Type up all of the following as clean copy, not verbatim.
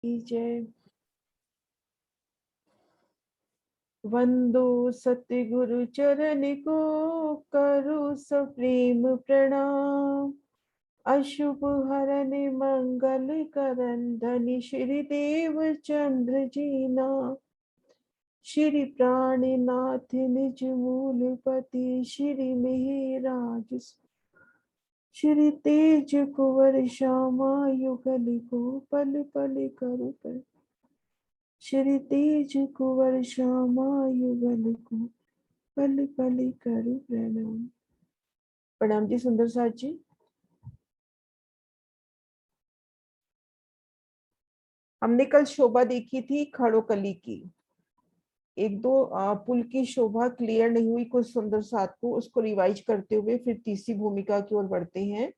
जय। वंदो सतगुरु चरण को, करु सप्रेम प्रणाम। अशुभ हरन मंगल करन, धनि श्री देव चंद्र जीना। श्री प्राणनाथ निज मूलपति, श्री मेहराज श्री तेज कुंवर श्यामा युगल को, पल पल करु पर। श्री तेज कुंवर श्यामा युगल को, पल पल करु प्रणाम। प्रणाम जी सुंदर साथ जी। हमने कल शोभा देखी थी खड़ोकली की। एक दो पुल की शोभा क्लियर नहीं हुई कुछ सुंदर साथ को, उसको रिवाइज करते हुए फिर तीसरी भूमिका की ओर बढ़ते हैं।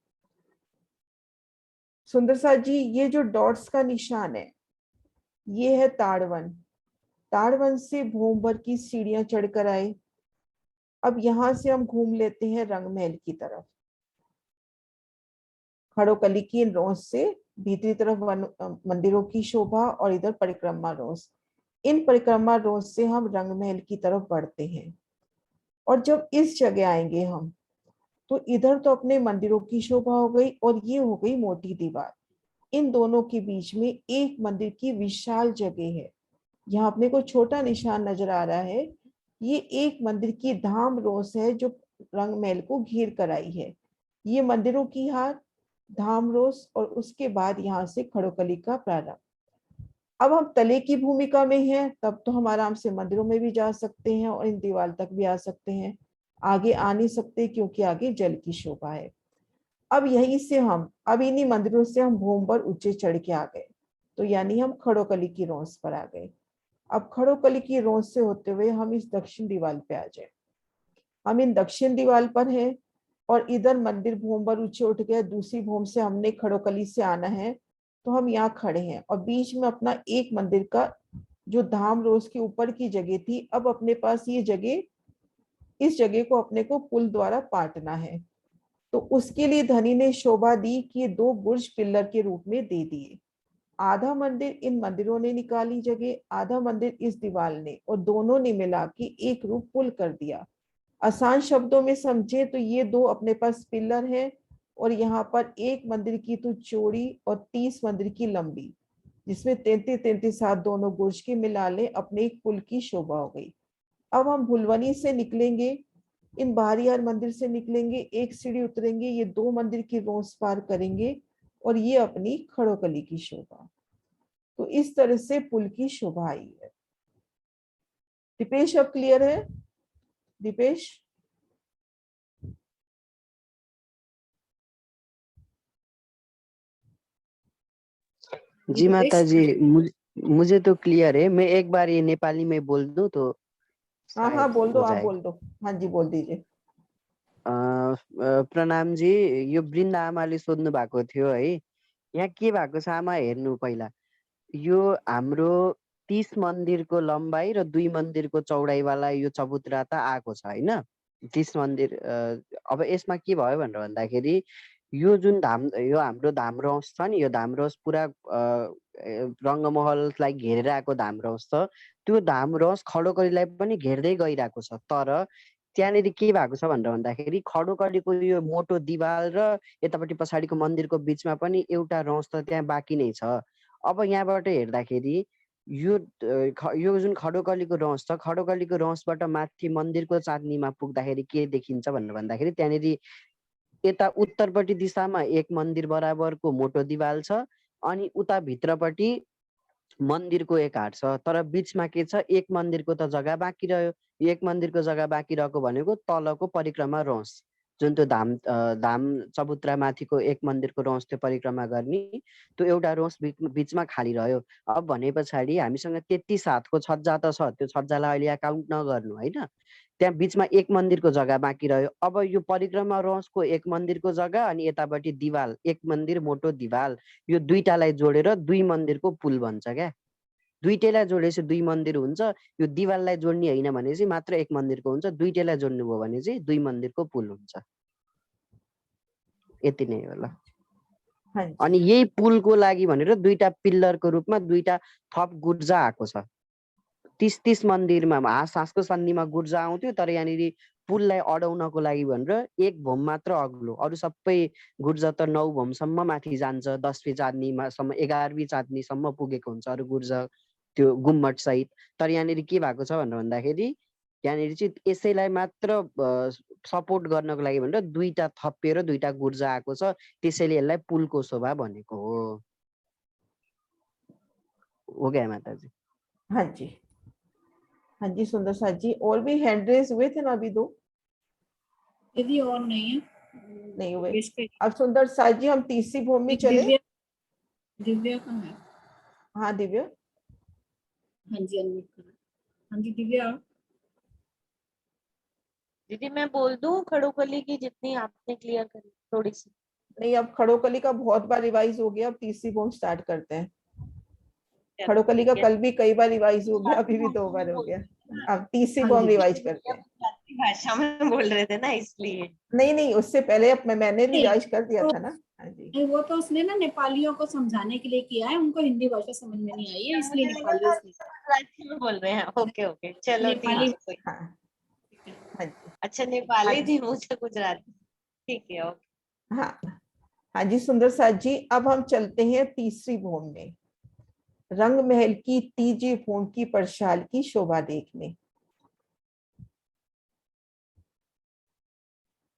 सुंदर साथ जी, ये जो डॉट्स का निशान है ये है ताड़वन। ताड़वन से भोंबर की सीढ़ियां चढ़कर आए। अब यहां से हम घूम लेते हैं रंगमहल की तरफ। खड़ोकली की रोज से भीतरी तरफ मंदिरों की शोभा और इधर परिक्रमा रोज। इन परिक्रमा रोज से हम रंगमहल की तरफ बढ़ते हैं। और जब इस जगह आएंगे हम, तो इधर तो अपने मंदिरों की शोभा हो गई और ये हो गई मोटी दीवार। इन दोनों के बीच में एक मंदिर की विशाल जगह है। यहाँ अपने को छोटा निशान नजर आ रहा है। ये एक मंदिर की धाम रोस है जो रंगमहल को घेर कर आई है। ये मंदिरों की हार, धाम रोस और उसके बाद यहाँ से खड़ोकली का प्रारंभ। अब हम तले की भूमिका में हैं, तब तो हम आराम से मंदिरों में भी जा सकते हैं और इन दीवार तक भी आ सकते हैं। आगे आ नहीं सकते क्योंकि आगे जल की शोभा है। अब यहीं से हम, अब इन्हीं मंदिरों से हम भोंबर ऊंचे चढ़ के आ गए, तो यानी हम खड़ोकली की रोस पर आ गए। अब खड़ोकली की रोस से होते हुए हम इस दक्षिण दीवार पे आ जाए। हम इन दक्षिण दीवार पर हैं और इधर मंदिर भोंबर ऊंचे उठ गए। दूसरी भूम से हमने खड़ोकली से आना है, तो हम यहाँ खड़े हैं और बीच में अपना एक मंदिर का जो धाम रोज के ऊपर की जगह थी, अब अपने पास ये जगह, इस जगह को अपने को पुल द्वारा पाटना है। तो उसके लिए धनी ने शोभा दी कि ये दो बुर्ज पिल्लर के रूप में दे दिए। आधा मंदिर इन मंदिरों ने निकाली जगह, आधा मंदिर इस दीवार ने, और दोनों ने मिला के एक रूप पुल कर दिया। आसान शब्दों में समझे तो ये दो अपने पास पिल्लर है और यहाँ पर एक मंदिर की तो चौड़ी और 30 मंदिर की लंबी, जिसमें 33-33 हाथ दोनों बुर्ज के मिला ले, अपने एक पुल की शोभा हो गई। अब हम भुलवनी से निकलेंगे, इन बाहरियार मंदिर से निकलेंगे, एक सीढ़ी उतरेंगे, ये दो मंदिर की रोस पार करेंगे और ये अपनी खड़ोकली की शोभा। तो इस तरह से पुल की शोभा आई है। दीपेश अब क्लियर है? दीपेश जी माता दीपेश जी, मुझे तो क्लियर है। मैं एक बार ये नेपाली में बोल दूं तो हाँ शायद हाँ बोल दो, हो आप जाए। बोल दो। हाँ जी बोल दीजिए। प्रणाम जी। यो वृन्दा आमाले सोध्नु भएको थियो है, यहाँ के भएको छ आमा हेर्नु पहिला। यो हाम्रो 30 मन्दिरको लम्बाइ र 2 मन्दिरको चौडाइवाला यो चबुत्रा त आएको छ होइन। 30 मन्दिर अब यसमा के भयो भनेर भन्दाखेरि यो जुन धाम, यो हाम्रो धाम रस छ नि, यो धाम रस पुरा रङ्गमहललाई घेरेर आएको धाम रस छ। त्यो धाम रस खडोकलीलाई पनि घेर्दै गइरहेको छ। तर त्यहाँनिर के भएको छ भनेर भन्दाखेरि खडोकलीको यो मोटो दिवाल र यतापट्टि पछाडिको मन्दिरको बिचमा पनि एउटा रस त त्यहाँ बाँकी नै छ। अब यहाँबाट हेर्दाखेरि यो जुन खडोकलीको रस छ, खडोकलीको रसबाट माथि मन्दिरको चाँदनीमा पुग्दाखेरि के देखिन्छ भनेर भन्दाखेरि त्यहाँनिर यता उत्तरपट्टि दिशामा एक मन्दिर बराबरको मोटो दिवाल छ, अनि उता भित्रपट्टि मन्दिरको एक हाट छ। तर बिचमा के छ, एक मन्दिरको त जग्गा बाँकी रह्यो। एक मन्दिरको जग्गा बाँकी रहेको भनेको तलको परिक्रमा रस, जुन त्यो धाम चबुत्रा माथिको एक मन्दिरको रस त्यो परिक्रमा गर्ने, त्यो एउटा रस बिचमा खाली रह्यो। अब भने पछाडि हामीसँग 33 हातको छज्जा त छ, त्यो छज्जालाई अहिले यहाँ काउन्ट नगर्नु होइन। त्यहाँ बिचमा एक मन्दिरको जग्गा बाँकी रह्यो। अब यो परिक्रमा रसको एक मन्दिरको जग्गा अनि यतापट्टि दिवाल, एक मन्दिर मोटो दिवाल, यो दुईटालाई जोडेर 2 मन्दिरको पुल भन्छ क्या। दुईटैलाई जोडेपछि 2 मन्दिर हुन्छ। यो दिवाललाई जोड्ने होइन भने चाहिँ मात्र एक मन्दिरको हुन्छ, दुईटैलाई जोड्नु भयो भने चाहिँ 2 मन्दिरको पुल हुन्छ। यति नै हो ल। हाँ जी, अनि यही पुलको लागि भनेर 2टा पिल्लरको रूपमा 2टा थप गुर्जा आएको छ। 30 मन्दिरमा हाँसको सन्धिमा गुर्जा आउँथ्यो, तर यहाँनिर पुललाई अडाउनको लागि भनेर एक भोम मात्र अग्लो, अरू सबै गुर्जा त 9 भोमसम्म माथि जान्छ, 10वीं चाँदनीसम्म 11वीं चाँदनीसम्म पुगेको हुन्छ अरू गुर्जा त्यो गुम्मट सहित। तर यहाँनिर के भएको छ भनेर भन्दाखेरि यहाँनिर चाहिँ यसैलाई मात्र सपोर्ट गर्नको लागि भनेर 2टा थपिएर 2टा गुर्जा आएको छ, त्यसैले यसलाई पुलको शोभा भनेको हो क्या माताजी? हाँ जी, हाँ जी सुंदर साथ जी। और भी हैंड रेज हुए थे ना अभी 2? दीदी और नहीं है, नहीं हुए। अब सुंदर साथ जी हम तीसरी भूमि में चले। दिव्या कहाँ है? हाँ दिव्या। हाँ जी अनम्यूट करो। हाँ जी दिव्या। दीदी मैं बोल दूं खड़ोकली की जितनी आपने क्लियर करी थोड़ी सी? नहीं, अब खड़ोकली का बहुत बार रिवाइज हो गया, अब तीसरी भूमि स्टार्ट करते हैं। खड़ोकली का कल भी कई बार रिवाइज हो गया, अभी भी 2 बार हो गया। अब तीसरी भूमि रिवाइज करते हैं। भाषा में बोल रहे थे ना इसलिए। नहीं उससे पहले मैंने रिवाइज कर दिया था ना। हाँ जी, वो तो उसने ना नेपालियों को समझाने के लिए किया है, उनको हिंदी भाषा समझ में नहीं आई है इसलिए नेपाली में बोल रहे हैं। ओके चलो नेपाली। हाँ जी, अच्छा नेपाली थी, मुझे गुजराती। ठीक है ओके। हाँ हाँ जी सुंदर साथ जी। अब हम चलते हैं तीसरी भूमि में, रंग महल की तीजी भूमि की परशाल की शोभा देखने।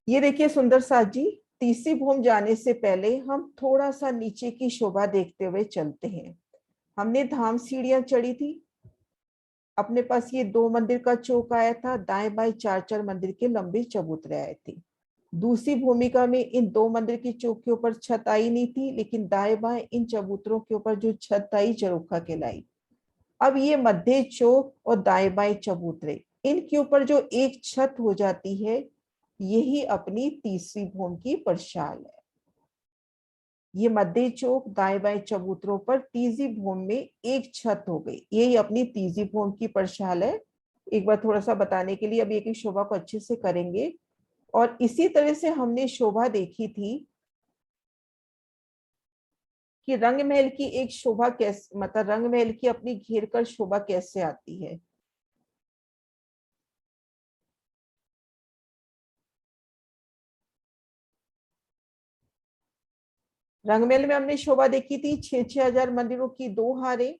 ये देखिए सुंदर साथ जी, तीसरी भूमि जाने से पहले हम थोड़ा सा नीचे की शोभा देखते हुए चलते हैं। हमने धाम सीढ़ियां चढ़ी थी, अपने पास ये 2 मंदिर का चौक आया था, दाएं बाएं 4-4 मंदिर के लंबे चबूतरे आए थे। दूसरी भूमिका में इन 2 मंदिर की चौक के ऊपर छत आई नहीं थी, लेकिन दाएं बाएं इन चबूतरों के ऊपर जो छत आई चरोखा कहलाई। अब ये मध्य चौक और दाएं बाएं चबूतरे, इनके ऊपर जो एक छत हो जाती है, यही अपनी तीसरी भूमि की परशाल है। ये मध्य चौक दाएं बाएं चबूतरों पर तीसरी भूमि में एक छत हो गई, यही अपनी तीसरी भूमि की परशाल है। एक बार थोड़ा सा बताने के लिए अभी एक शोभा को अच्छे से करेंगे। और इसी तरह से हमने शोभा देखी थी कि रंग महल की एक शोभा कैसे, मतलब रंग महल की अपनी घेर कर शोभा कैसे आती है। रंगमहल में हमने शोभा देखी थी 6-6 हजार मंदिरों की 2 हारें।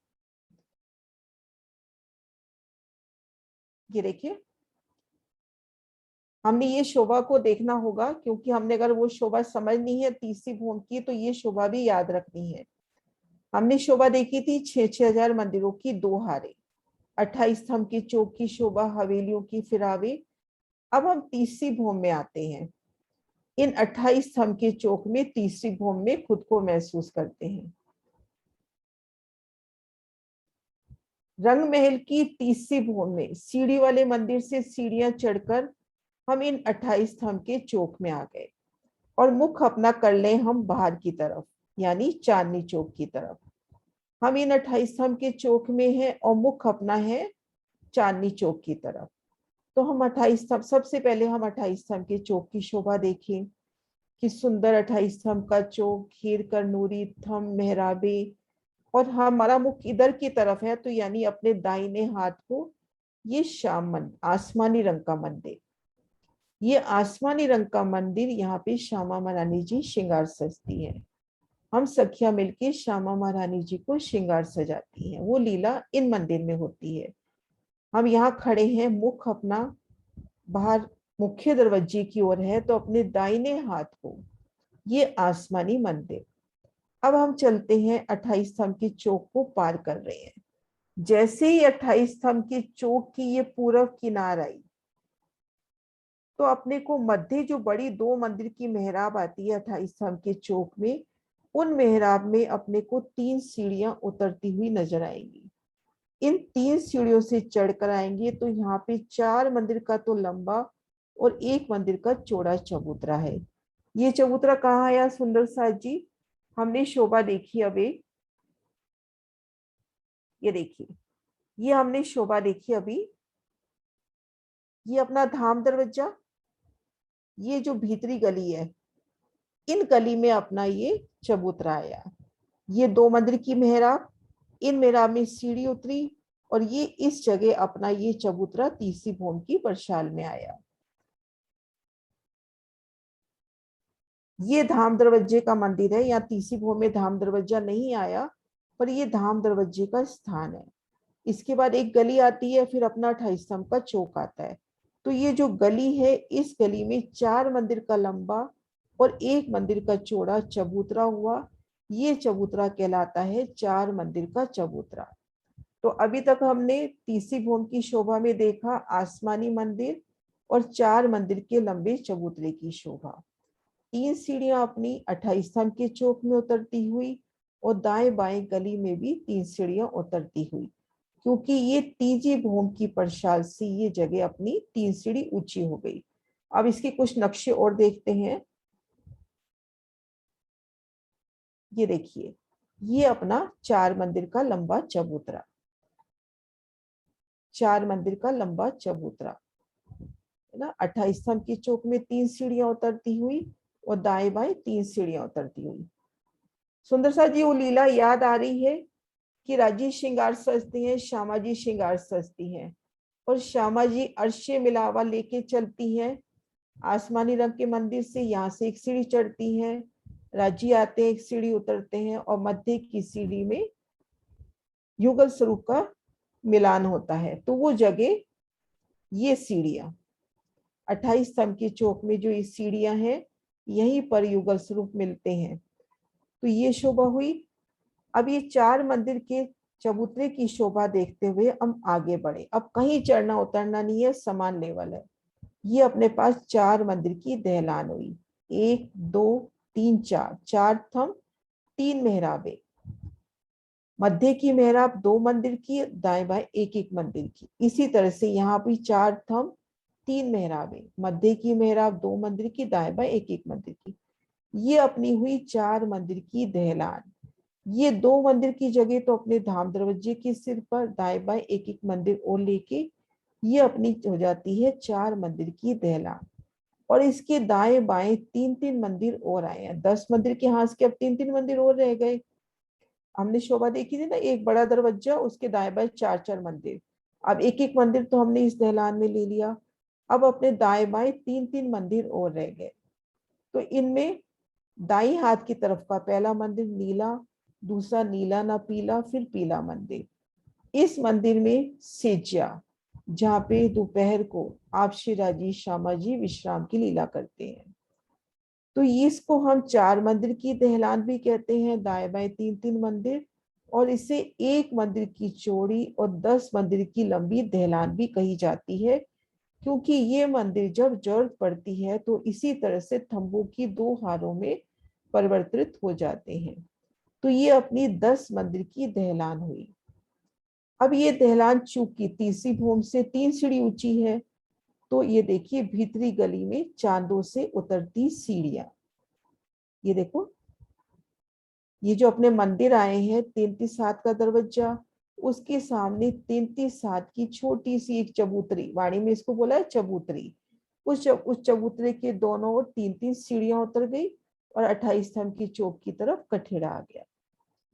ये देखिए, हमने ये शोभा को देखना होगा, क्योंकि हमने अगर वो शोभा समझनी है तीसरी भूमि की, तो ये शोभा भी याद रखनी है। हमने शोभा देखी थी 6-6 हजार मंदिरों की 2 हारें, 28 स्तंभ की चौक की शोभा, हवेलियों की फिरावे। अब हम तीसरी भूमि में आते हैं। इन 28 स्तंभ के चौक में तीसरी भूमि में खुद को महसूस करते हैं। रंग महल की तीसरी भूमि में सीढ़ी वाले मंदिर से सीढ़ियां चढ़कर हम इन 28 स्तंभ के चौक में आ गए, और मुख अपना कर ले हम बाहर की तरफ, यानी चांदनी चौक की तरफ। हम इन 28 स्तंभ के चौक में हैं और मुख अपना है चांदनी चौक की तरफ। तो हम 28 स्तंभ, सबसे पहले हम 28 स्तंभ के चौक की शोभा देखें कि सुंदर 28 स्तंभ का चौक, घेर कर नूरी थम मेहराबे, और हमारा मुख इधर की तरफ है, तो यानी अपने दाहिने हाथ को ये श्याम मंदिर, आसमानी रंग का मंदिर, ये आसमानी रंग का मंदिर, यहाँ पे श्यामा महारानी जी श्रृंगार सजती है। हम सखिया मिलके श्यामा महारानी जी को श्रृंगार सजाती हैं, वो लीला इन मंदिर में होती है। हम यहाँ खड़े हैं, मुख अपना बाहर मुख्य दरवाजे की ओर है, तो अपने दाहिने हाथ को ये आसमानी मंदिर। अब हम चलते हैं 28 स्तंभ की चौक को पार कर रहे हैं। जैसे ही 28 स्तंभ की चौक की ये पूर्व किनार आई, तो अपने को मध्य जो बड़ी 2 मंदिर की मेहराब आती है 28 स्तंभ के चौक में, उन मेहराब में अपने को 3 सीढ़ियां उतरती हुई नजर आएंगी। इन 3 सीढ़ियों से चढ़कर आएंगे तो यहाँ पे 4 मंदिर का तो लंबा और 1 मंदिर का चौड़ा चबूतरा है। ये चबूतरा कहाँ आया सुंदर साथ जी? हमने शोभा देखी अभी, ये देखिए, ये हमने शोभा देखी अभी, ये अपना धाम दरवाजा, ये जो भीतरी गली है, इन गली में अपना ये चबूतरा आया। ये 2 मंदिर की मेहराब, इन मेहराब में सीढ़ी उतरी और ये इस जगह अपना ये चबूतरा तीसरी भूमि की परशाल में आया। ये धाम दरवाजे का मंदिर है। यहाँ तीसरी भूमि में धाम दरवाजा नहीं आया, पर ये धाम दरवाजे का स्थान है। इसके बाद एक गली आती है, फिर अपना 28 स्तंभ का चौक आता है। तो ये जो गली है, इस गली में 4 मंदिर का लंबा और 1 मंदिर का चौड़ा चबूतरा हुआ। ये चबूतरा कहलाता है 4 मंदिर का चबूतरा। तो अभी तक हमने तीसरी भूमि की शोभा में देखा आसमानी मंदिर और 4 मंदिर के लंबे चबूतरे की शोभा। 3 सीढ़ियां अपनी 28 स्तंभ के चौक में उतरती हुई और दाएं बाएं गली में भी 3 सीढ़ियां उतरती हुई, क्योंकि ये तीजी भूमि की परशाल से ये जगह अपनी 3 सीढ़ी ऊंची हो गई। अब इसके कुछ नक्शे और देखते हैं। ये देखिए, ये अपना 4 मंदिर का लंबा चबूतरा, 4 मंदिर का लंबा चबूतरा है ना। 28 स्तंभ के चौक में 3 सीढ़ियां उतरती हुई और दाएं बाएं 3 सीढ़ियां उतरती हुई। सुंदर सा जी, वो लीला याद आ रही है कि राजी श्रृंगार सजती हैं, श्यामा जी श्रृंगार सजती हैं और श्यामा जी अर्शे मिलावा लेके चलती हैं। आसमानी रंग के मंदिर से यहाँ से एक सीढ़ी चढ़ती हैं, राजी आते हैं, एक सीढ़ी उतरते हैं और मध्य की सीढ़ी में युगल स्वरूप का मिलान होता है। तो वो जगह, ये सीढ़ियां 28 स्तंभ के चौक में जो ये सीढ़ियां हैं, यहीं पर युगल स्वरूप मिलते हैं। तो ये शोभा हुई। अब ये 4 मंदिर के चबूतरे की शोभा देखते हुए हम आगे बढ़े। अब कहीं चढ़ना उतरना नहीं है, समान लेवल है। ये अपने पास 4 मंदिर की दहलान हुई, 1 2 3 4, 4 थंब 3 मेहराबे, मध्य की मेहराब 2 मंदिर की, दाएं बाएं 1 मंदिर की। इसी तरह से यहाँ भी 4 थंब 3 मेहराबे, मध्य की मेहराब 2 मंदिर की, दाएं बाएं 1 मंदिर की। ये अपनी हुई 4 मंदिर की दहलान। ये 2 मंदिर की जगह तो अपने धाम दरवाजे के सिर पर दाएं बाएं 1 मंदिर और लेके ये अपनी हो जाती है 4 मंदिर की दहलान। और इसके दाएं बाएं 3 मंदिर और आए हैं। 10 मंदिर के हाथ के अब 3 मंदिर और रह गए। हमने शोभा देखी थी ना, एक बड़ा दरवाजा, उसके दाएं बाएं 4 मंदिर। अब 1 मंदिर तो हमने इस दहलान में ले लिया। अब अपने दाएं बाएं 3 मंदिर और रह गए। तो इनमें दाई हाथ की तरफ का पहला मंदिर नीला, दूसरा नीला ना पीला, फिर पीला मंदिर। इस मंदिर में सेज्या, जहाँ पे दोपहर को आप श्री राजी श्यामा जी विश्राम की लीला करते हैं। तो इसको हम 4 मंदिर की दहलान भी कहते हैं, दाएं बाएं 3 मंदिर। और इसे 1 मंदिर की चौड़ी और 10 मंदिर की लंबी दहलान भी कही जाती है, क्योंकि ये मंदिर जब जरूरत पड़ती है तो इसी तरह से थंबों की 2 हारों में परिवर्तित हो जाते हैं। तो ये अपनी 10 मंदिर की दहलान हुई। अब ये दहलान चूंकि तीसरी भूमि से 3 सीढ़ी ऊंची है, तो ये देखिए भीतरी गली में चांदों से उतरती सीढ़ियां। ये देखो, ये जो अपने मंदिर आए हैं 33 हाथ का दरवाजा, उसके सामने 33 हाथ की छोटी सी एक चबूतरी, वाणी में इसको बोला है चबूतरी। उस चबूतरे के दोनों ओर 3 सीढ़ियां उतर गई और 28 स्तंभ की चौक की तरफ कठेड़ा आ गया।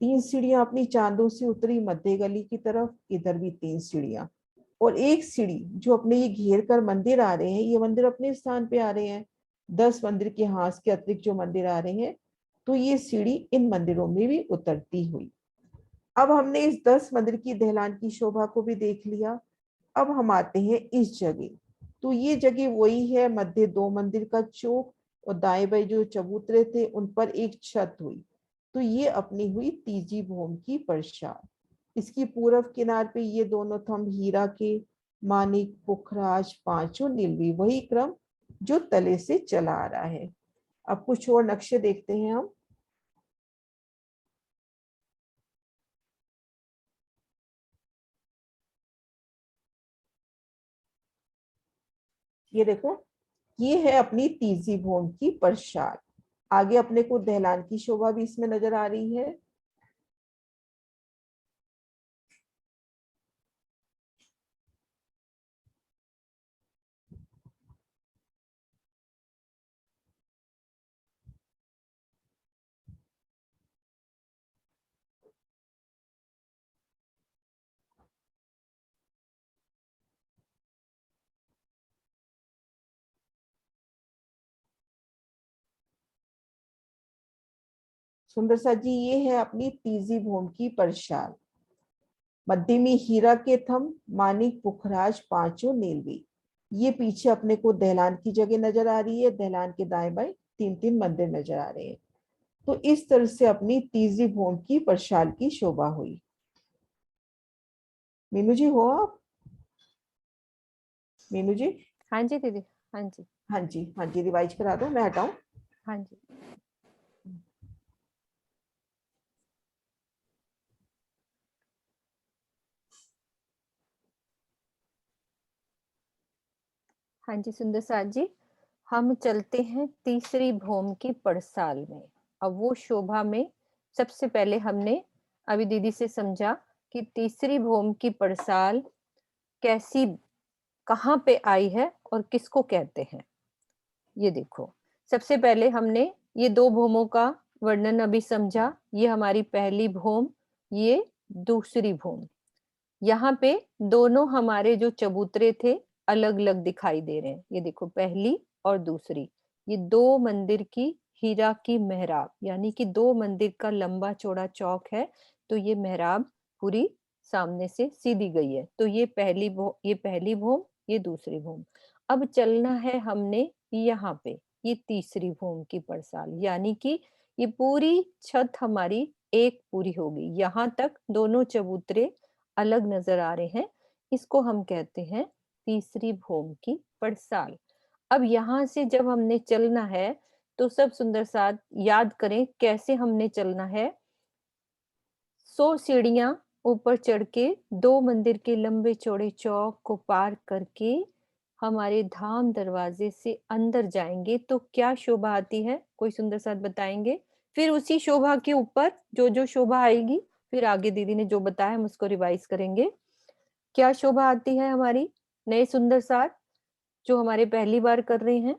3 सीढ़ियां अपनी चांदों से उतरी मध्य गली की तरफ, इधर भी 3 सीढ़ियां और 1 सीढ़ी जो अपने ये घेर कर मंदिर आ रहे हैं, ये मंदिर अपने स्थान पे आ रहे हैं। 10 मंदिर के हाथ के अतिरिक्त जो मंदिर आ रहे हैं, तो ये सीढ़ी इन मंदिरों में भी उतरती हुई। अब हमने इस 10 मंदिर की दहलान की शोभा को भी देख लिया। अब हम आते हैं इस जगह। तो ये जगह वही है, मध्य 2 मंदिर का चौक और दाएं बाएं जो चबूतरे थे उन पर एक छत हुई। तो ये अपनी हुई तीजी भूमि की परछाई। इसकी पूर्व किनार पे ये दोनों थंब हीरा के, मानिक, पुखराज, पांचों नीलवी, वही क्रम जो तले से चला आ रहा है। अब कुछ और नक्शे देखते हैं हम। ये देखो, ये है अपनी तीसरी भूमि की परछाई। आगे अपने को दहलान की शोभा भी इसमें नजर आ रही है। सुंदर सा जी ये है अपनी तीजी भूम की परशाल। मध्य में हीरा के थम, मानिक पुखराज पांचों नीलवी। ये पीछे अपने को दहलान की जगह नजर आ रही है, दहलान के दाएं बाएं 3-3 मंदिर नजर आ रहे हैं। तो इस तरह से अपनी तीजी भूम की परशाल की शोभा हुई। मीनू जी हो आप? मीनू जी? हाँ जी दीदी, हाँ जी, हाँ जी, हाँ जी, रिवाइज करा दो, मैं हटाऊं। हाँ जी। हाँ जी सुंदर साथ जी, हम चलते हैं तीसरी भूम की पड़साल में। अब वो शोभा में सबसे पहले हमने अभी दीदी से समझा कि तीसरी भूम की पड़साल कैसी, कहाँ पे आई है और किसको कहते हैं। ये देखो, सबसे पहले हमने ये दो भूमों का वर्णन अभी समझा। ये हमारी पहली भूम, ये दूसरी भूम। यहाँ पे दोनों हमारे जो चबूतरे थे अलग अलग दिखाई दे रहे हैं। ये देखो पहली और दूसरी, ये दो मंदिर की हीरा की मेहराब, यानी कि दो मंदिर का लंबा चौड़ा चौक है। तो ये मेहराब पूरी सामने से सीधी गई है। तो ये पहली भूम, ये दूसरी भूम। अब चलना है हमने यहाँ पे, ये तीसरी भूम की पड़साल, यानी कि ये पूरी छत हमारी एक पूरी होगी। यहाँ तक दोनों चबूतरे अलग नजर आ रहे हैं। इसको हम कहते हैं तीसरी भूम की पड़साल। अब यहाँ से जब हमने चलना है तो सब सुंदर साथ याद करें कैसे हमने चलना है। 100 सीढ़ियां ऊपर चढ़ के दो मंदिर के लंबे चौड़े चौक को पार करके हमारे धाम दरवाजे से अंदर जाएंगे तो क्या शोभा आती है, कोई सुंदर साथ बताएंगे। फिर उसी शोभा के ऊपर जो जो शोभा आएगी, फिर आगे दीदी ने जो बताया हम उसको रिवाइज करेंगे। क्या शोभा आती है हमारी नए सुंदर साथ जो हमारे पहली बार कर रहे हैं।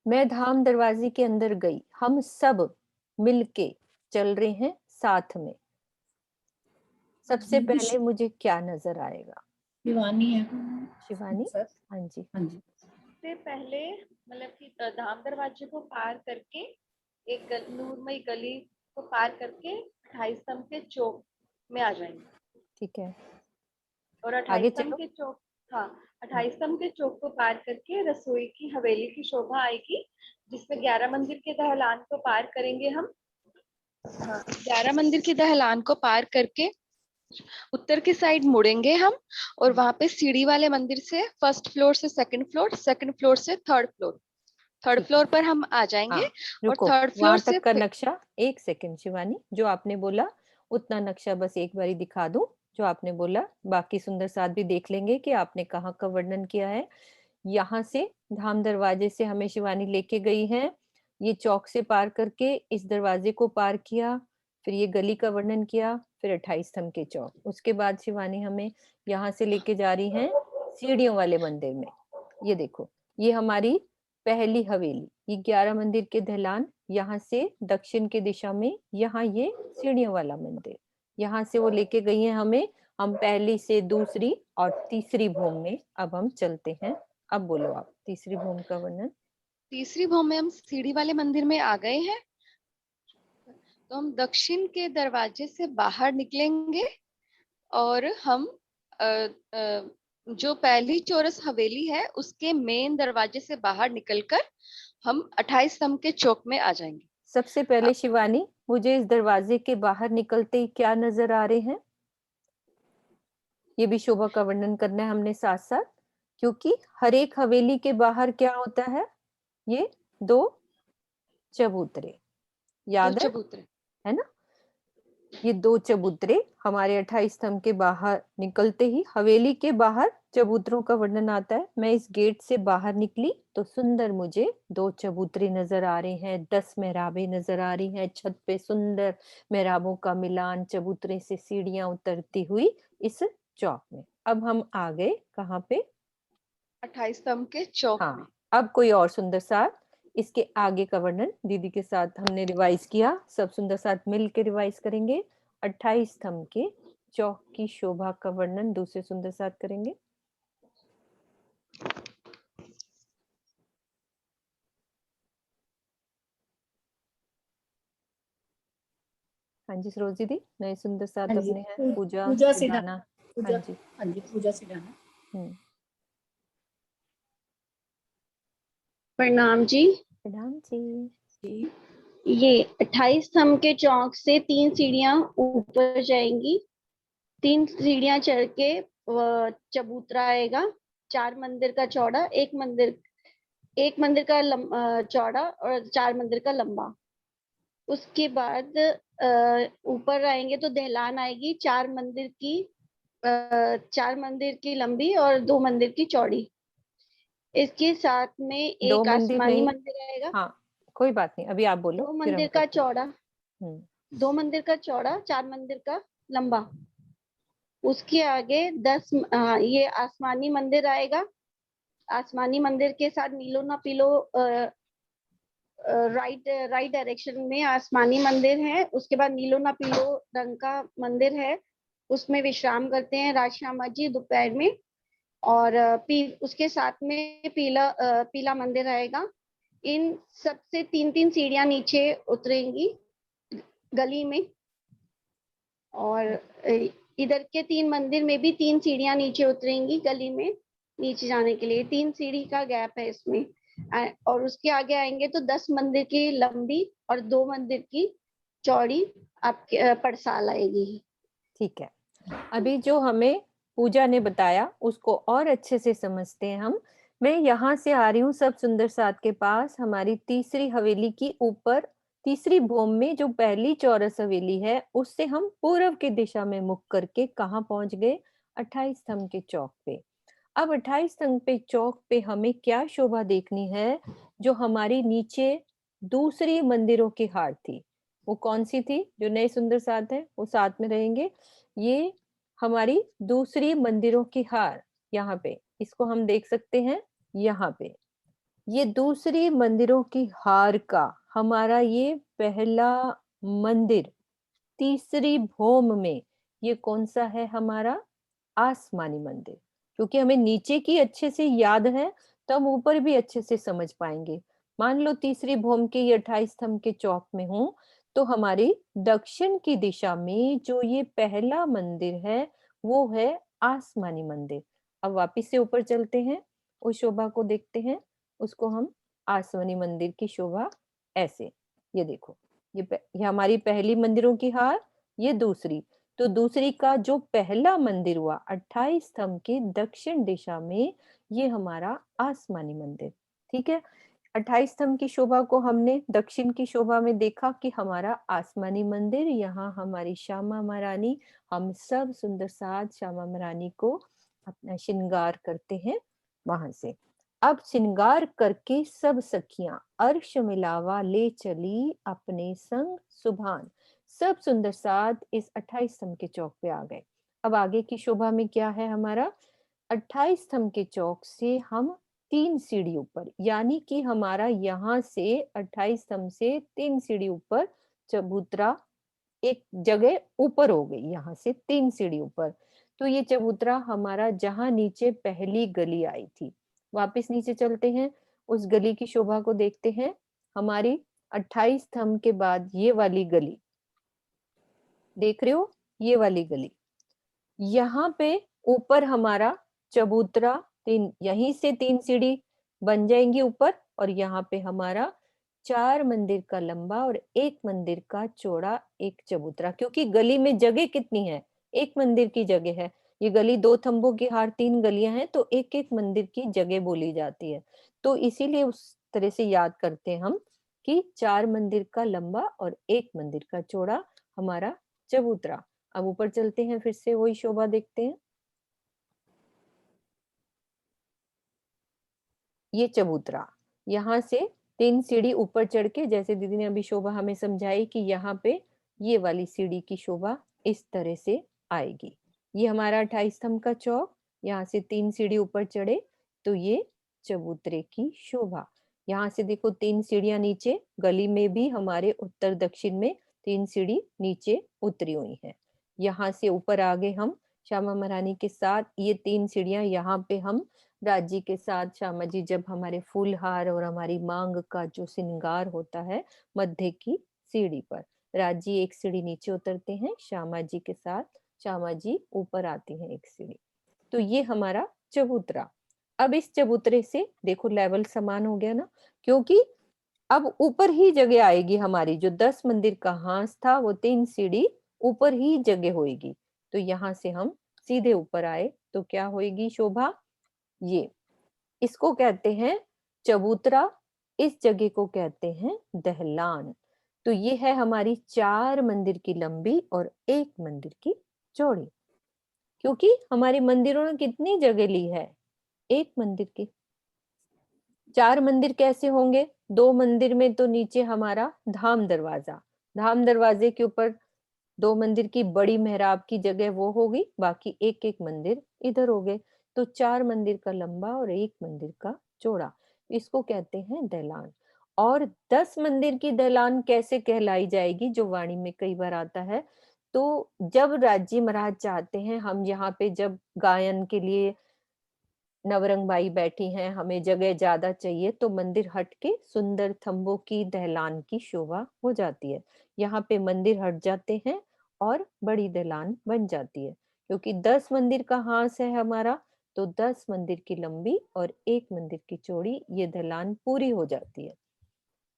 मैं धाम दरवाजे के अंदर गई, हम सब मिलके चल रहे हैं साथ में। सबसे दीदी, पहले मुझे क्या नजर आएगा? शिवानी है। शिवानी? सर, हाँ जी। हाँ जी। से पहले मतलब कि धाम दरवाजे को पार करके एक नूरमयी गली को पार करके 28 स्तंभ के चौक में आ जाएंगे। ठीक है, और आगे 28 स्तंभ चलो। के चौक, हाँ, 28 स्तंभ के चौक को पार करके रसोई की हवेली की शोभा आएगी, जिसमें 11 मंदिर के दहलान को पार करेंगे हम। हाँ, 11 मंदिर की दहलान को पार करके उत्तर की साइड मुड़ेंगे हम, और वहां पे सीढ़ी वाले मंदिर से फर्स्ट फ्लोर से सेकंड फ्लोर, सेकंड फ्लोर से थर्ड फ्लोर, थर्ड ठीक है। फ्लोर पर हम आ जाएंगे। हाँ, और रुको, थर्ड फ्लोर वहां से तक का नक्शा एक सेकंड शिवानी, जो आपने बोला उतना नक्शा बस एक बारी दिखा दूं जो आपने बोला। बाकी सुंदर साथ भी देख लेंगे कि आपने कहाँ का वर्णन किया है। यहाँ से धाम दरवाजे से हमें शिवानी लेके गई है, ये चौक से पार करके इस दरवाजे को पार किया, फिर ये गली का वर्णन किया, फिर 28 स्तंभ के चौक। उसके बाद शिवानी हमें यहाँ से लेके जा रही हैं सीढ़ियों वाले मंदिर में। ये देखो, ये हमारी पहली हवेली, ये 11 मंदिर के दहलान, यहाँ से दक्षिण की दिशा में, यहाँ ये सीढ़ियों वाला मंदिर। यहाँ से वो लेके गई हैं हमें, हम पहली से दूसरी और तीसरी भूम में अब हम चलते हैं। अब बोलो आप तीसरी भूम का वर्णन। तीसरी भूम में हम सीढ़ी वाले मंदिर में आ गए हैं। तो हम दक्षिण के दरवाजे से बाहर निकलेंगे और हम जो पहली चौरस हवेली है उसके मेन दरवाजे से बाहर निकलकर हम 28 स्तंभ के चौक में आ जाएंगे। सबसे पहले शिवानी, मुझे इस दरवाजे के बाहर निकलते ही क्या नजर आ रहे हैं, ये भी शोभा का वर्णन करना है हमने साथ साथ, क्योंकि हर एक हवेली के बाहर क्या होता है, ये दो चबूतरे, दो याद चबूतरे, है ना। ये दो चबूतरे हमारे 28 स्तंभ के बाहर निकलते ही हवेली के बाहर चबूतरों का वर्णन आता है। मैं इस गेट से बाहर निकली तो सुंदर मुझे दो चबूतरे नजर आ रहे हैं, 10 मेहराबें नजर आ रही हैं, छत पे सुंदर मेहराबों का मिलान, चबूतरे से सीढ़ियां उतरती हुई इस चौक में। अब हम आ गए कहाँ पे, 28 स्तंभ के चौक में। हाँ, अब कोई और सुंदर साथ इसके आगे का वर्णन दीदी के साथ हमने रिवाइज किया, सब सुंदर साथ मिल के रिवाइज करेंगे। 28 स्तंभ के चौक की शोभा का वर्णन दूसरे सुंदर साथ करेंगे। हाँ जी सरोज दीदी, नए सुंदर साथ हाँ जी, अपने हैं पूजा पूजा सिडाना। पूजा, हाँ जी। हाँ जी, पूजा सिडाना। प्रणाम जी। प्रणाम जी। जी, ये 28 स्तंभ के चौक से 3 सीढ़ियां ऊपर जाएंगी। 3 सीढ़ियां चढ़ के चबूतरा आएगा, 4 मंदिर का चौड़ा, एक मंदिर का चौड़ा और 4 मंदिर का लंबा। उसके बाद ऊपर आएंगे तो दहलान आएगी, 4 मंदिर की लंबी और 2 मंदिर की चौड़ी। इसके साथ में 2 एक मंदिर आसमानी नहीं, मंदिर आएगा। हाँ कोई बात नहीं, अभी आप बोलो 2 फिर हम मंदिर का करते हैं। चौड़ा, 2 मंदिर का चौड़ा, 4 मंदिर का लंबा। उसके आगे ये आसमानी मंदिर आएगा। आसमानी मंदिर के साथ नीलो ना पीलो राइट डायरेक्शन में आसमानी मंदिर है। उसके बाद नीलो ना पीलो रंग का मंदिर है, उसमें विश्राम करते हैं राज श्यामा जी दोपहर में। और उसके साथ में पीला मंदिर आएगा। इन सबसे 3-3 सीढ़ियां नीचे उतरेंगी गली में। और इधर के 3 मंदिर में भी 3 सीढ़ियां नीचे उतरेंगी गली में, नीचे जाने के लिए 3 सीढ़ी का गैप है इसमें। और उसके आगे आएंगे तो 10 मंदिर की लंबी और 2 मंदिर की चौड़ी आपके पड़साल आएगी। ठीक है, अभी जो हमें पूजा ने बताया उसको और अच्छे से समझते हैं हम। मैं यहाँ से आ रही हूँ सब सुंदर साथ के पास, हमारी तीसरी हवेली की ऊपर तीसरी भूम में जो पहली चौरस हवेली है उससे हम पूर्व की दिशा में मुख करके कहाँ पहुंच गए, 28 स्तंभ के चौक पे। अब 28 स्तंभ पे चौक पे हमें क्या शोभा देखनी है, जो हमारी नीचे दूसरी मंदिरों की हार थी, वो कौन सी थी? जो नए सुंदर साथ है वो साथ में रहेंगे। ये हमारी दूसरी मंदिरों की हार, यहाँ पे इसको हम देख सकते हैं। यहाँ पे ये दूसरी मंदिरों की हार का हमारा ये पहला मंदिर तीसरी भौम में, ये कौन सा है? हमारा आसमानी मंदिर। क्योंकि हमें नीचे की अच्छे से याद है तो हम ऊपर भी अच्छे से समझ पाएंगे। मान लो तीसरी भौम के ये 28 स्तंभ के चौक में हूं, तो हमारी दक्षिण की दिशा में जो ये पहला मंदिर है वो है आसमानी मंदिर। अब वापिस से ऊपर चलते हैं, उस शोभा को देखते हैं। उसको हम आसमानी मंदिर की शोभा ऐसे, ये देखो, ये हमारी पहली मंदिरों की हार, ये दूसरी। तो दूसरी का जो पहला मंदिर हुआ 28 स्तंभ के दक्षिण दिशा में, ये हमारा आसमानी मंदिर। ठीक है, 28 स्तंभ की शोभा को हमने दक्षिण की शोभा में देखा कि हमारा आसमानी मंदिर, यहाँ हमारी श्यामा महारानी, हम सब सुंदर साथ श्यामा महारानी को अपना श्रृंगार करते हैं वहां से। अब श्रृंगार करके सब सखियां अर्श मिलावा ले चली अपने संग सुभान, सब सुंदर साथ इस 28 स्तंभ के चौक पे आ गए। अब आगे की शोभा में क्या है हमारा, 28 स्तंभ के चौक से हम 3 सीढ़ी ऊपर, यानी कि हमारा यहाँ से 28 स्तंभ से 3 सीढ़ी ऊपर चबूतरा एक जगह ऊपर हो गई, यहाँ से 3 सीढ़ी ऊपर। तो ये चबूतरा हमारा जहां नीचे पहली गली आई थी, वापस नीचे चलते हैं, उस गली की शोभा को देखते हैं। हमारी 28 स्तंभ के बाद ये वाली गली देख रहे हो, ये वाली गली, यहाँ पे ऊपर हमारा चबूतरा, यहीं से 3 सीढ़ी बन जाएंगी ऊपर, और यहाँ पे हमारा 4 मंदिर का लंबा और 1 मंदिर का चौड़ा एक चबूतरा। क्योंकि गली में जगह कितनी है, 1 मंदिर की जगह है। ये गली 2 थंबों की हार 3 गलियां हैं, तो 1-1 मंदिर की जगह बोली जाती है। तो इसीलिए उस तरह से याद करते हैं हम कि 4 मंदिर का लंबा और 1 मंदिर का चौड़ा हमारा चबूतरा। अब ऊपर चलते हैं, फिर से वही शोभा देखते हैं। ये चबूतरा, यहाँ से 3 सीढ़ी ऊपर चढ़ के, जैसे दीदी ने अभी शोभा हमें समझाई कि यहाँ पे ये वाली सीढ़ी की शोभा इस तरह से आएगी। ये हमारा 28 स्तंभ का चौक, यहाँ से 3 सीढ़ी ऊपर चढ़े तो ये चबूतरे की शोभा। यहाँ से देखो 3 सीढ़ियां नीचे, गली में भी हमारे उत्तर दक्षिण में 3 सीढ़ी नीचे उतरी हुई है। यहाँ से ऊपर आगे हम श्यामा महारानी के साथ ये 3 सीढ़ियां, यहाँ पे हम राजी के साथ श्यामा जी जब हमारे फूलहार और हमारी मांग का जो श्रृंगार होता है मध्य की सीढ़ी पर, राजी एक सीढ़ी नीचे उतरते हैं श्यामा जी के साथ, श्यामा जी ऊपर आती हैं एक सीढ़ी। तो ये हमारा चबूतरा। अब इस चबूतरे से देखो लेवल समान हो गया ना, क्योंकि अब ऊपर ही जगह आएगी हमारी, जो 10 मंदिर का हांस था वो 3 सीढ़ी ऊपर ही जगह होगी। तो यहाँ से हम सीधे ऊपर आए तो क्या होगी शोभा, ये इसको कहते हैं चबूतरा, इस जगह को कहते हैं दहलान। तो ये है हमारी 4 मंदिर की लंबी और 1 मंदिर की चौड़ी, क्योंकि हमारे मंदिरों ने कितनी जगह ली है, 1 मंदिर की। 4 मंदिर कैसे होंगे, 2 मंदिर में तो नीचे हमारा धाम दरवाजा, धाम दरवाजे के ऊपर 2 मंदिर की बड़ी मेहराब की जगह वो होगी, बाकी एक एक मंदिर इधर हो गए। तो 4 मंदिर का लंबा और 1 मंदिर का चौड़ा, इसको कहते हैं दहलान। और 10 मंदिर की दहलान कैसे कहलाई जाएगी, जो वाणी में कई बार आता है। तो जब राजी महाराज चाहते हैं, हम यहाँ पे जब गायन के लिए नवरंगबाई बैठी हैं, हमें जगह ज्यादा चाहिए, तो मंदिर हट के सुंदर थंबों की दहलान की शोभा हो जाती है। यहाँ पे मंदिर हट जाते हैं और बड़ी दहलान बन जाती है, क्योंकि 10 मंदिर का हांस है हमारा, तो 10 मंदिर की लंबी और 1 मंदिर की चौड़ी ये दहलान पूरी हो जाती है।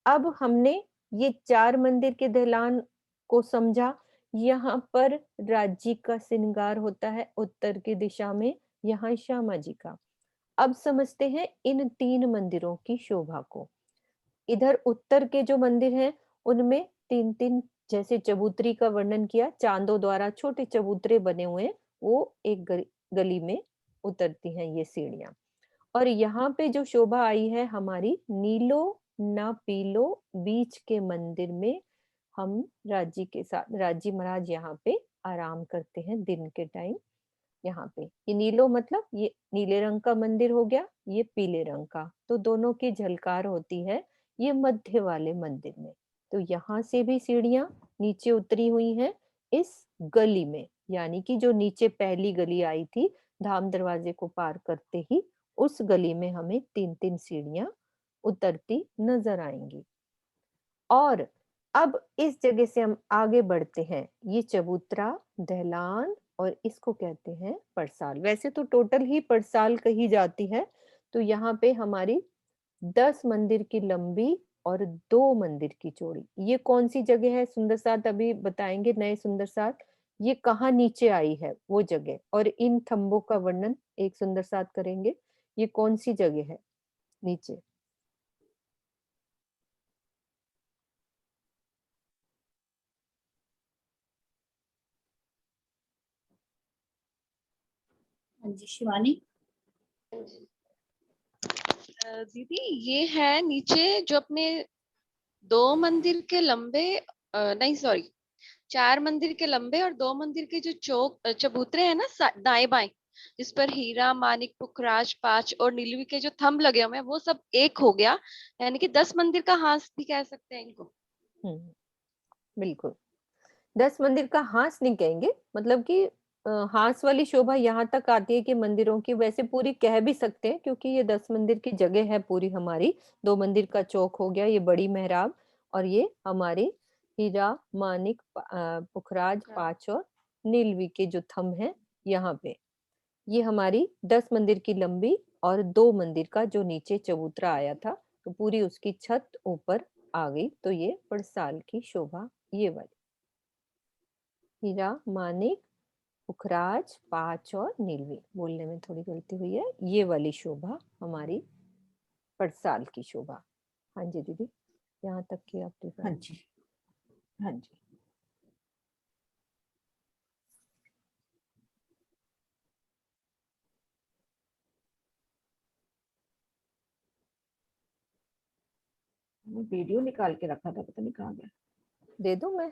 अब हमने ये 4 मंदिर के दहलान को समझा। यहाँ पर राज्य का श्रृंगार होता है उत्तर की दिशा में, यहाँ श्यामा जी का। अब समझते हैं इन 3 मंदिरों की शोभा को। इधर उत्तर के जो मंदिर हैं उनमें 3-3 जैसे चबूतरी का वर्णन किया, चांदों द्वारा छोटे चबूतरे बने हुए हैं, वो एक गली में उतरती हैं ये सीढ़ियां। और यहाँ पे जो शोभा आई है हमारी, नीलो ना पीलो बीच के मंदिर में हम राजी के साथ, राजी महाराज यहाँ पे आराम करते हैं दिन के टाइम। यहाँ पे ये नीलो मतलब ये नीले रंग का मंदिर हो गया, ये पीले रंग का, तो दोनों की झलकार होती है ये मध्य वाले मंदिर में। तो यहाँ से भी सीढ़ियां नीचे उतरी हुई हैं इस गली में, यानी कि जो नीचे पहली गली आई थी धाम दरवाजे को पार करते ही, उस गली में हमें 3-3 सीढ़ियां उतरती नजर आएंगी। और अब इस जगह से हम आगे बढ़ते हैं, ये चबूतरा, दहलान और इसको कहते हैं पड़साल। वैसे तो टोटल ही पड़साल कही जाती है। तो यहाँ पे हमारी 10 मंदिर की लंबी और 2 मंदिर की चौड़ी, ये कौन सी जगह है सुंदर साथ अभी बताएंगे नए सुंदर साथ, ये कहाँ नीचे आई है वो जगह, और इन थंबों का वर्णन एक सुंदर साथ करेंगे, ये कौन सी जगह है नीचे। हाँ जी शिवानी। दीदी ये है नीचे जो अपने 2 मंदिर के लंबे, नहीं सॉरी, 4 मंदिर के लंबे और 2 मंदिर के जो चबूतरे हैं ना दाएं बाएं, जिस पर हीरा मानिक पुखराज पांच और नीलवी के जो थंब लगे हुए हैं, वो सब एक हो गया, यानी कि 10 मंदिर का हांस भी कह सकते हैं इनको। बिल्कुल 10 मंदिर का हांस नहीं कहेंगे, मतलब कि हांस वाली शोभा यहाँ तक आती है कि मंदिरों की, वैसे पूरी कह भी सकते हैं क्योंकि ये 10 मंदिर की जगह है पूरी हमारी। 2 मंदिर का चौक हो गया, ये बड़ी मेहराब, और ये हमारे हीरा मानिक पुखराज पांच और नीलवी के जो थंब हैं यहाँ पे, ये हमारी 10 मंदिर की लंबी और 2 मंदिर का जो नीचे चबूतरा आया था, तो पूरी उसकी छत ऊपर आ गई। तो ये पड़साल की शोभा ये वाली, हीरा मानिक पुखराज पांच और नीलवी, बोलने में थोड़ी गलती हुई है, ये वाली शोभा हमारी पड़साल की शोभा। हाँ जी दीदी, यहाँ तक की आपकी हाँ जी, हाँ जी। वीडियो निकाल के रखा था, पता नहीं कहाँ गया। दे दूं मैं?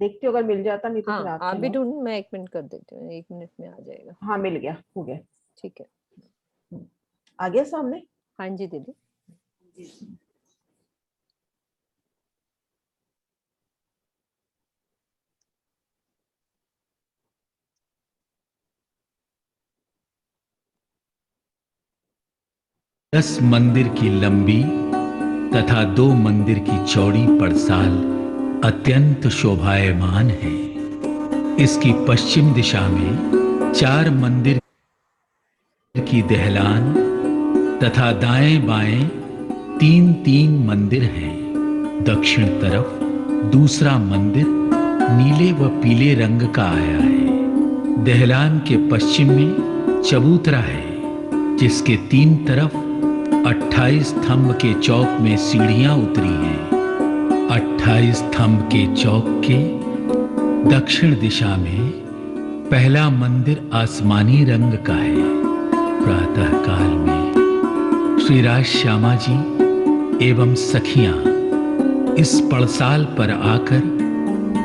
देखते हो अगर मिल जाता, नहीं तो फिर हाँ आप आप भी चलाओ। ढूंढ, मैं 1 मिनट कर देती हूँ, 1 मिनट में आ जाएगा। हाँ मिल गया, हो गया, ठीक है। आ गया सामने। हाँ जी दीदी। दस मंदिर की लंबी तथा 2 मंदिर की चौड़ी पड़साल अत्यंत शोभायमान है। इसकी पश्चिम दिशा में 4 मंदिर की दहलान तथा दाएं बाएं 3-3 मंदिर हैं। दक्षिण तरफ दूसरा मंदिर नीले व पीले रंग का आया है। दहलान के पश्चिम में चबूतरा है, जिसके 3 तरफ 28 थंब के चौक में सीढ़ियां उतरी हैं। 28 थंब के चौक के दक्षिण दिशा में पहला मंदिर आसमानी रंग का है। प्रातः काल में श्री राज श्यामा जी एवं सखियां इस पड़साल पर आकर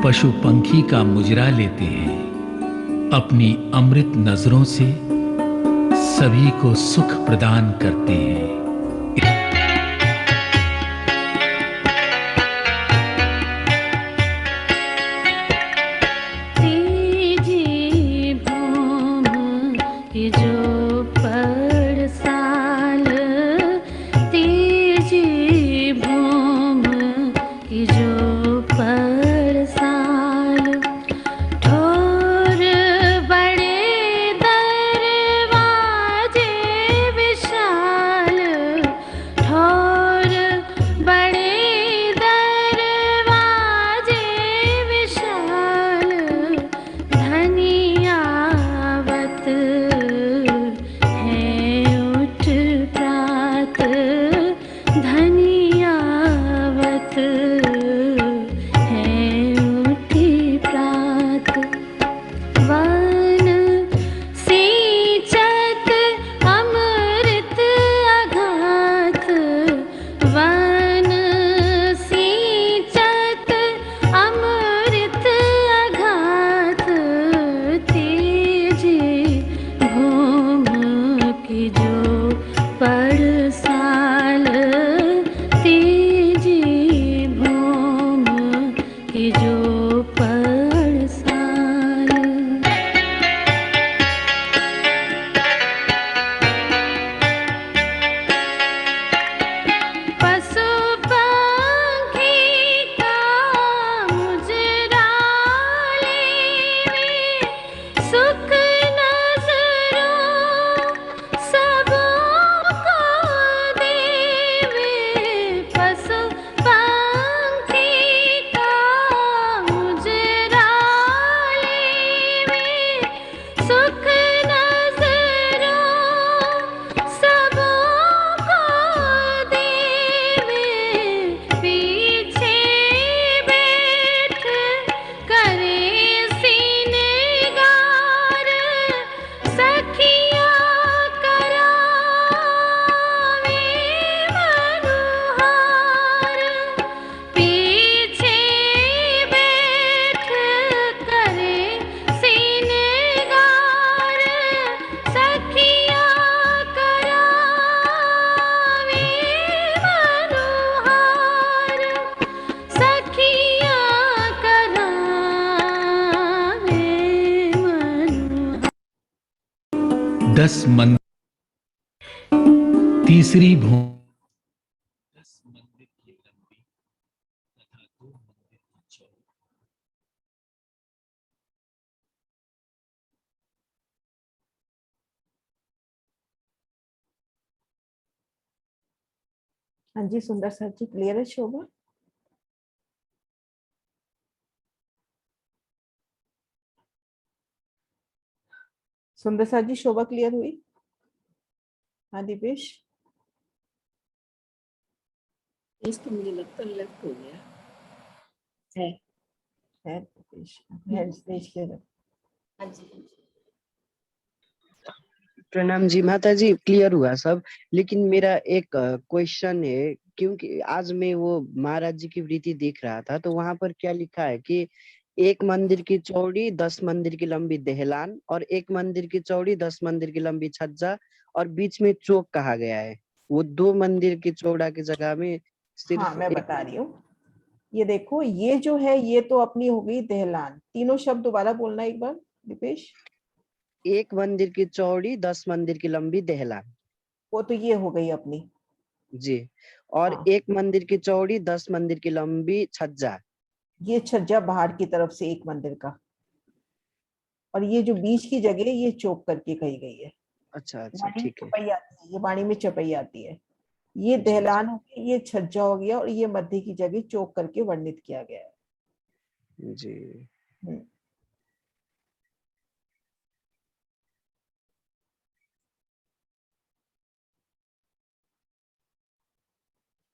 पशु पंखी का मुजरा लेते हैं। अपनी अमृत नजरों से सभी को सुख प्रदान करते हैं। तीसरी भूमि 10 मंदिर की लंबी तथा 2 मंदिर की चौड़ी। हाँ जी सुंदर सर जी, क्लियर है शोभा? सुंदर सर जी शोभा क्लियर हुई? हाँ दीपेश? तो मुझे लगता है लेफ्ट हो गया है दीपेश, हैंड्स क्लियर। हाँ जी। प्रणाम जी माता जी, क्लियर हुआ सब। लेकिन मेरा एक क्वेश्चन है, क्योंकि आज मैं वो महाराज जी की वृत्ति देख रहा था, तो वहां पर क्या लिखा है कि 1 मंदिर की चौड़ी 10 मंदिर की लंबी दहलान और 1 मंदिर की चौड़ी 10 मंदिर की लंबी छज्जा और बीच में चौक कहा गया है। वो 2 मंदिर की चौड़ा की जगह में सिर्फ हाँ मैं बता रही हूँ, ये देखो, ये जो है ये तो अपनी हो गई दहलान। तीनों शब्द दोबारा बोलना एक बार दीपेश। 1 मंदिर की चौड़ी 10 मंदिर की लंबी दहलान, वो तो ये हो गई अपनी जी। और हाँ। 1 मंदिर की चौड़ी 10 मंदिर की लंबी छज्जा। ये छज्जा बाहर की तरफ से एक मंदिर का, और ये जो बीच की जगह है ये चौक करके कही गई है। अच्छा अच्छा वाणी में ठीक है। चौपाई आती है, ये वाणी में चौपाई आती है। ये जी, दहलान हो गया, ये छज्जा हो गया, और ये मध्य की जगह चौक करके वर्णित किया गया है। जी हम्म।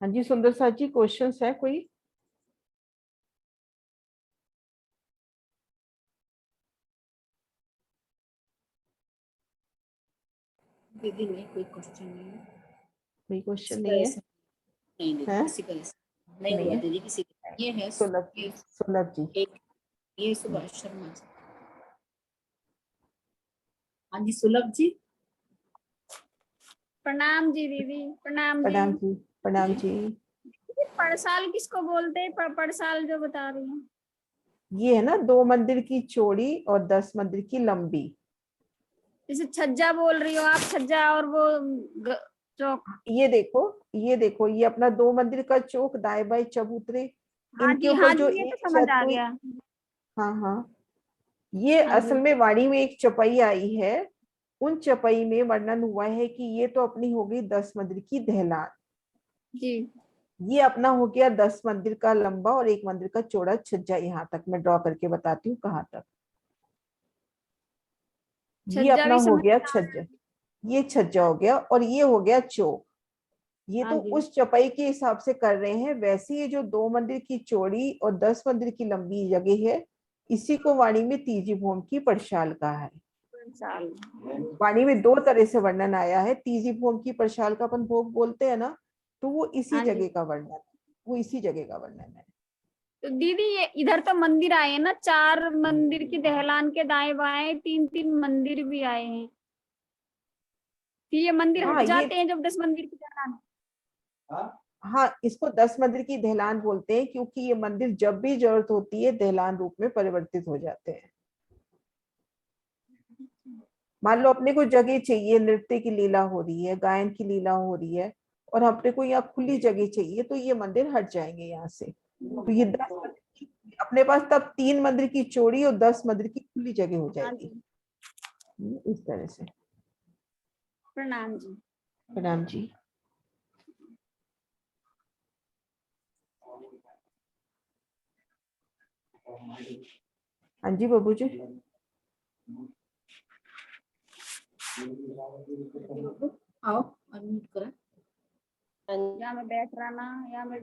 हाँ जी सुंदर साथ जी, क्वेश्चंस है कोई? दीदी नहीं, कोई क्वेश्चन नहीं है। कोई क्वेश्चन किसी का नहीं है? ऐसा नहीं दीदी, हैं? किसी का ऐसा नहीं नहीं हुआ है? दीदी, किसी का। ये है सुलभ जी, सुलभ जी। एक, ये सुभाष शर्मा जी। हाँ जी सुलभ जी। प्रणाम जी दीदी, प्रणाम जी। प्रणाम जी, प्रणाम जी। पड़साल किसको बोलते हैं? पड़साल जो बता रही हैं। ये है ना 2 मंदिर की चौड़ी और 10 मंदिर की लंबी। जैसे छज्जा बोल रही हो आप, छज्जा, और वो चौक। ये देखो, ये देखो, ये अपना 2 मंदिर का चौक, दाएं बाएं चबूतरे, हाँ इनके जी, हाँ ऊपर जो जी, ये तो एक समझ छत आ हुई। गया। हाँ हाँ, ये हाँ असल जी, में वाणी में एक चौपाई आई है। उन चौपाई में वर्णन हुआ है कि ये तो अपनी हो गई 10 मंदिर की दहलान। जी। ये अपना हो गया 10 मंदिर का लंबा और 1 मंदिर का चौड़ा छज्जा। यहाँ तक मैं ड्रॉ करके बताती हूँ कहाँ तक। ये छज्जा अपना भी हो समझ गया में आ छज्जा, ये छज्जा हो गया, और ये हो गया चौक। ये हाँ तो जी, उस चौपाई के हिसाब से कर रहे हैं। वैसे ये जो 2 मंदिर की चौड़ी और 10 मंदिर की लंबी जगह है, इसी को वाणी में तीजी भूम की पड़शाल कहा है। साल। वाणी में 2 तरह से वर्णन आया है। तीजी भूम की पड़शाल का अपन भोग बोलते हैं ना, तो वो इसी हाँ जी, जगह का वर्णन है, वो इसी जगह का वर्णन है। तो दीदी ये इधर तो मंदिर आए हैं ना, 4 मंदिर की दहलान के दाएं बाएं 3-3 मंदिर भी आए हैं। फिर ये मंदिर हट हाँ ये, जाते हैं जब 10 मंदिर की दहलान। हाँ इसको 10 मंदिर की दहलान बोलते हैं, क्योंकि ये मंदिर जब भी जरूरत होती है दहलान रूप में परिवर्तित हो जाते हैं। मान लो अपने को जगह चाहिए, नृत्य की लीला हो रही है, गायन की लीला हो रही है, और अपने को यहाँ खुली जगह चाहिए, तो ये मंदिर हट जाएंगे यहाँ से। तो ये 10 मंदिर की, अपने पास तब 3 मंदिर की चौड़ी और 10 मंदिर की खुली जगह हो हाँ जाएगी। जी, इस तरह से। प्रणाम जी। प्रणाम जी। हाँ जी बाबू जी। आओ अनम्यूट करा। या मैं बैठ रहा ना, या मैं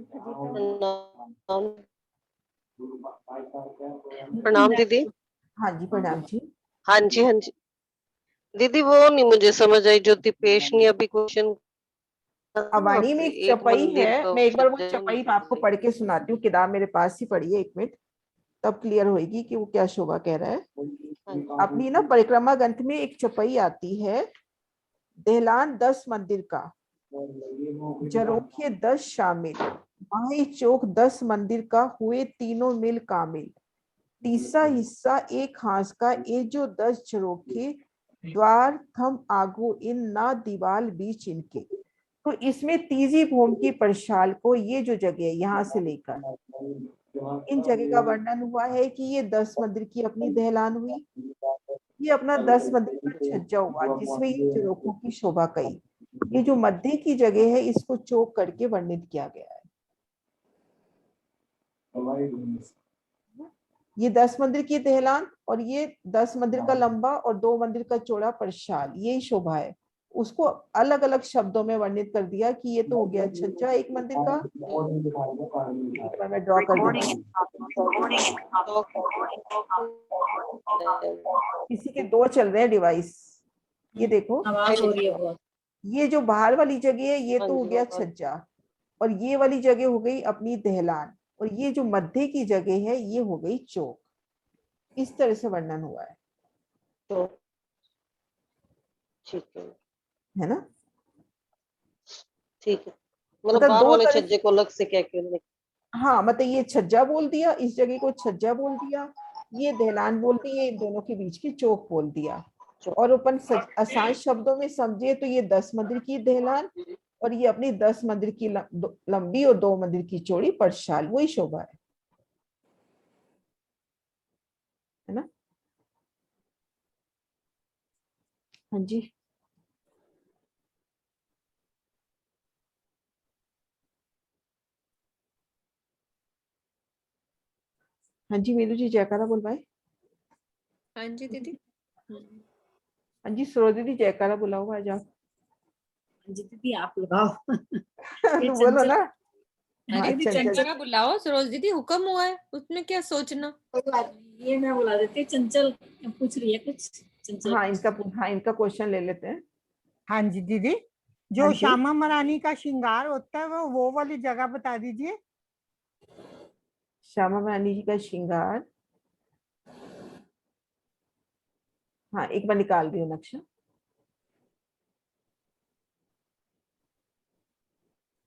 प्रणाम दीदी। हाँ जी प्रणाम जी। हाँ जी हाँ जी दीदी, वो नहीं मुझे समझ आई जो दीपेश ने अभी क्वेश्चन। वाणी में एक चौपाई है, का मैं एक बार वो छज्जा चौपाई आपको पढ़ के सुनाती हूँ। किताब मेरे पास ही पड़ी है, 1 मिनट, तब क्लियर होगी कि वो क्या शोभा कह रहा है। अपनी ना परिक्रमा ग्रंथ में एक चौपाई आती है, दहलान 10 मंदिर का, जरोखे 10 शामिल, माही चौक 10 मंदिर का, हुए तीनों मिल कामिल, तीसरा हिस्सा एक हांस का, ये जो 10 झरोखे, द्वार थम आगो इन ना दीवाल बीच इनके। तो इसमें तीजी भूम की पड़शाल को, ये जो जगह है यहाँ से लेकर इन जगह का वर्णन हुआ है कि ये 10 मंदिर की अपनी दहलान हुई, ये अपना 10 मंदिर का छज्जा हुआ जिसमें ये झरोखों की शोभा कही। ये जो मध्य की जगह है इसको चौक करके वर्णित किया गया है। ये 10 मंदिर की दहलान और ये 10 मंदिर का लंबा और 2 मंदिर का चौड़ा पड़शाल, यही शोभा है। उसको अलग अलग शब्दों में वर्णित कर दिया कि ये तो हो गया छज्जा 1 मंदिर का। एक बार मैं ड्रॉ कर देती हूँ। किसी के 2 चल रहे हैं डिवाइस, ये देखो। आवाज हो रही है बहुत। ये जो बाहर वाली जगह है ये तो हो गया छज्जा, और ये वाली जगह हो गई अपनी दहलान, और ये जो मध्य की जगह है ये हो गई चौक। इस तरह से वर्णन हुआ है, तो ठीक है ना? है। मतलब मतलब बाहर 2 वाले तरह छज्जे को अलग से क्या क्यों? हाँ मतलब ये छज्जा बोल दिया, इस जगह को छज्जा बोल दिया, ये दहलान बोल दी, ये इन दोनों के बीच की चौक बोल दिया। और अपन आसान शब्दों में समझे तो ये 10 मंदिर की दहलान और ये अपनी 10 मंदिर की लंबी और 2 मंदिर की चौड़ी पड़साल, वही शोभा है ना। हाँ जी, हाँ जी मीनू जी जयकारा बुलवाए। हाँ जी दीदी। हाँ जी सरोज दीदी जयकारा बुलाओ आज आप। जी दीदी आप लगाओ। तो बोलो ना। अरे हाँ, दीदी चंचल। चंचल बुलाओ, सरोज दीदी हुक्म हुआ है, उसमें क्या सोचना। कोई बात नहीं, ये मैं बुला देती हूँ। चंचल पूछ रही है कुछ। चंचल हाँ इनका क्वेश्चन ले लेते हैं। हाँ जी दीदी, हाँ जो जी। श्यामा महारानी का श्रृंगार होता है वो वाली जगह बता दीजिए। श्यामा महारानी जी का श्रृंगार, हाँ एक बार निकाल दियो नक्शा।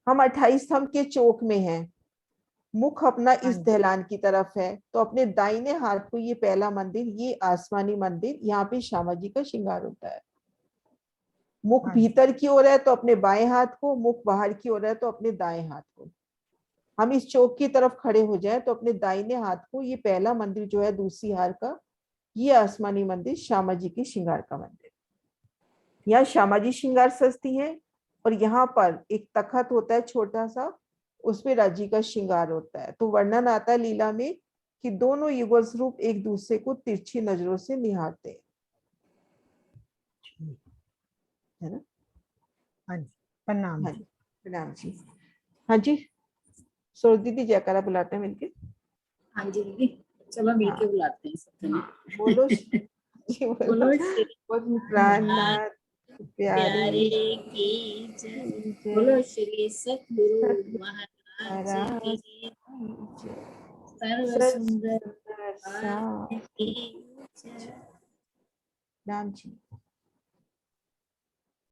हम 28 स्तंभ के चौक में हैं, मुख अपना हाँ इस जी। दहलान की तरफ है, तो अपने दाहिने हाथ को ये पहला मंदिर, ये आसमानी मंदिर, यहाँ पे श्यामा जी का श्रृंगार होता है। मुख हाँ जी। भीतर की ओर है तो अपने बाएं हाथ को, मुख बाहर की ओर है तो अपने दाएं हाथ को। हम इस चौक की तरफ खड़े हो जाए तो अपने दाहिने हाथ को ये पहला मंदिर जो है दूसरी हार का, ये आसमानी मंदिर श्यामा जी के श्रृंगार का मंदिर। यहाँ श्यामा जी श्रृंगार सजती है और यहाँ पर एक तखत होता है छोटा सा, उसमें राजी का श्रृंगार होता है। तो वर्णन आता है लीला में कि दोनों युगल स्वरूप एक दूसरे को तिरछी नजरों से निहारते हैं, है ना। हाँ जी, प्रणाम हाँ जी। जी प्रणाम जी। हाँ जी सरोज दीदी जयकारा बुलाते हैं मिलके। हाँ जी दीदी चलो मिलके हाँ बुलाते हैं सबको। बोलो जी बोलो श्री बोलो प्राणनाथ प्यारे प्यारे की जय। बोलो श्री सतगुरु महाराज की सर्व सुंदर राम की जय। जी।